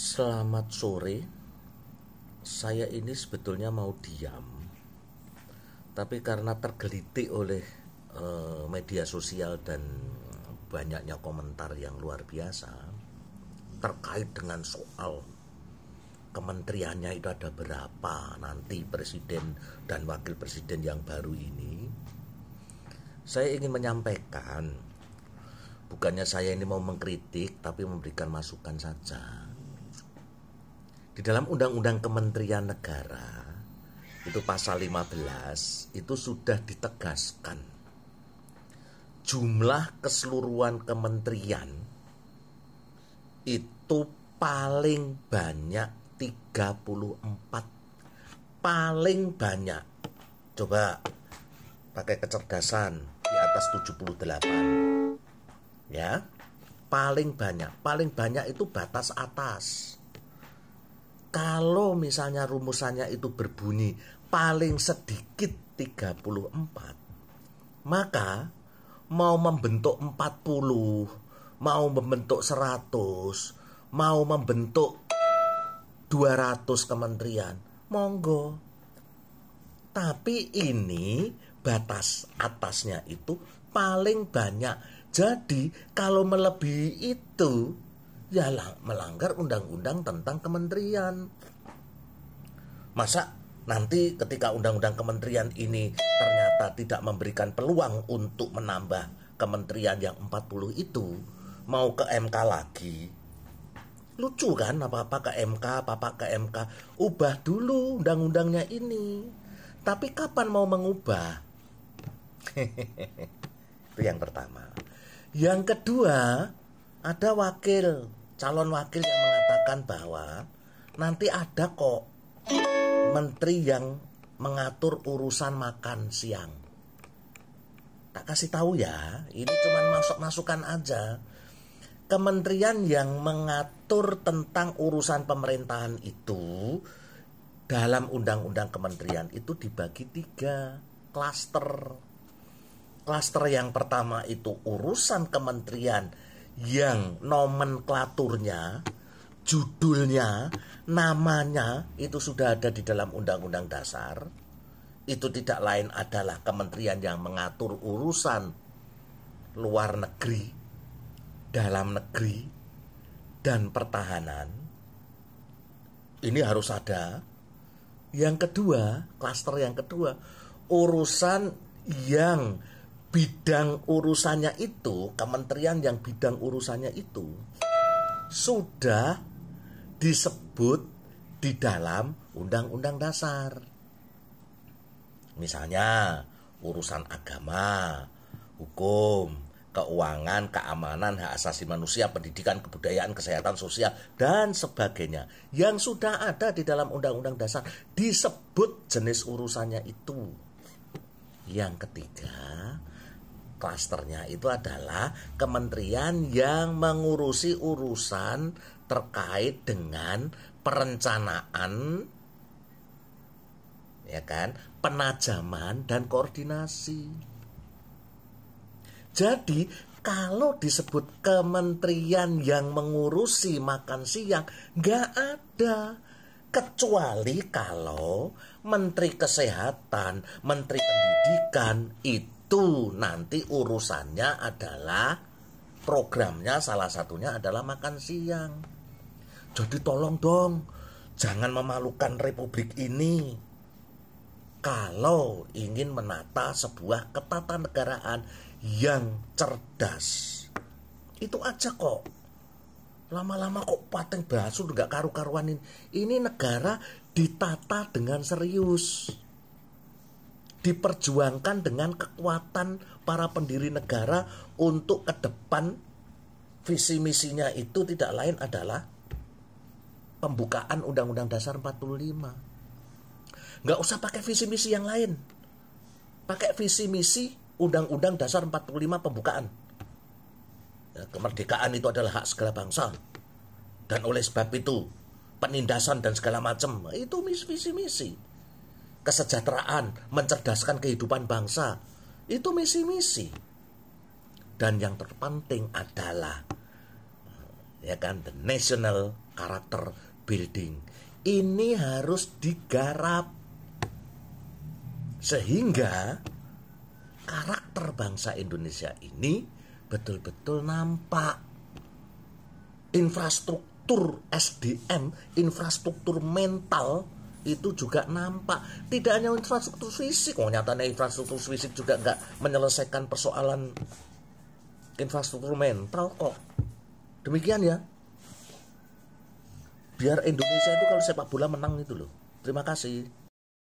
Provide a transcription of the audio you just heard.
Selamat sore. Saya ini sebetulnya mau diam, tapi karena tergelitik oleh media sosial dan banyaknya komentar yang luar biasa terkait dengan soal kementeriannya itu ada berapa nanti presiden dan wakil presiden yang baru ini. Saya ingin menyampaikan, bukannya saya ini mau mengkritik, tapi memberikan masukan saja. Di dalam Undang-Undang Kementerian Negara itu pasal 15 itu sudah ditegaskan jumlah keseluruhan kementerian itu paling banyak 34. Paling banyak. Coba pakai kecerdasan di atas 78. Ya. Paling banyak. Paling banyak itu batas atas. Kalau misalnya rumusannya itu berbunyi paling sedikit 34, maka mau membentuk 40, mau membentuk 100, mau membentuk 200 kementerian, monggo. Tapi ini batas atasnya itu paling banyak. Jadi kalau melebihi itu, ya melanggar undang-undang tentang kementerian. Masa nanti ketika undang-undang kementerian ini ternyata tidak memberikan peluang untuk menambah kementerian yang 40 itu, mau ke MK lagi? Lucu kan, apa-apa ke MK, apa-apa ke MK. Ubah dulu undang-undangnya ini. Tapi kapan mau mengubah? Itu yang pertama. Yang kedua, ada calon wakil yang mengatakan bahwa nanti ada kok menteri yang mengatur urusan makan siang. Tak kasih tahu ya, ini cuma masukan aja. Kementerian yang mengatur tentang urusan pemerintahan itu dalam undang-undang kementerian itu dibagi 3 klaster. Klaster yang pertama itu urusan kementerian yang nomenklaturnya, judulnya, namanya itu sudah ada di dalam Undang-Undang Dasar. Itu tidak lain adalah kementerian yang mengatur urusan luar negeri, dalam negeri, dan pertahanan. Ini harus ada. Yang kedua, klaster yang kedua, urusan yang bidang urusannya itu, kementerian yang bidang urusannya itu sudah disebut di dalam Undang-Undang Dasar. Misalnya urusan agama, hukum, keuangan, keamanan, hak asasi manusia, pendidikan, kebudayaan, kesehatan sosial, dan sebagainya. Yang sudah ada di dalam Undang-Undang Dasar disebut jenis urusannya itu. Yang ketiga, klasternya itu adalah kementerian yang mengurusi urusan terkait dengan perencanaan, ya kan, penajaman dan koordinasi. Jadi kalau disebut kementerian yang mengurusi makan siang, nggak ada. Kecuali kalau Menteri Kesehatan, Menteri Pendidikan itu nanti urusannya adalah programnya, salah satunya adalah makan siang. Jadi tolong dong, jangan memalukan Republik ini. Kalau ingin menata sebuah ketatanegaraan yang cerdas, itu aja kok. Lama-lama kok pating basuh nggak karu-karuan ini. Ini negara ditata dengan serius, diperjuangkan dengan kekuatan para pendiri negara untuk ke depan. Visi misinya itu tidak lain adalah pembukaan Undang-Undang Dasar 45. Nggak usah pakai visi misi yang lain, pakai visi misi Undang-Undang Dasar 45 pembukaan. Kemerdekaan itu adalah hak segala bangsa, dan oleh sebab itu penindasan dan segala macam itu visi misi. Kesejahteraan, mencerdaskan kehidupan bangsa, itu misi-misi. Dan yang terpenting adalah ya kan, the national character building ini harus digarap sehingga karakter bangsa Indonesia ini betul-betul nampak. Infrastruktur SDM, infrastruktur mental itu juga nampak. Tidak hanya infrastruktur fisik, nyatanya infrastruktur fisik juga nggak menyelesaikan persoalan infrastruktur mental kok. Demikian ya. Biar Indonesia itu kalau sepak bola menang itu loh. Terima kasih.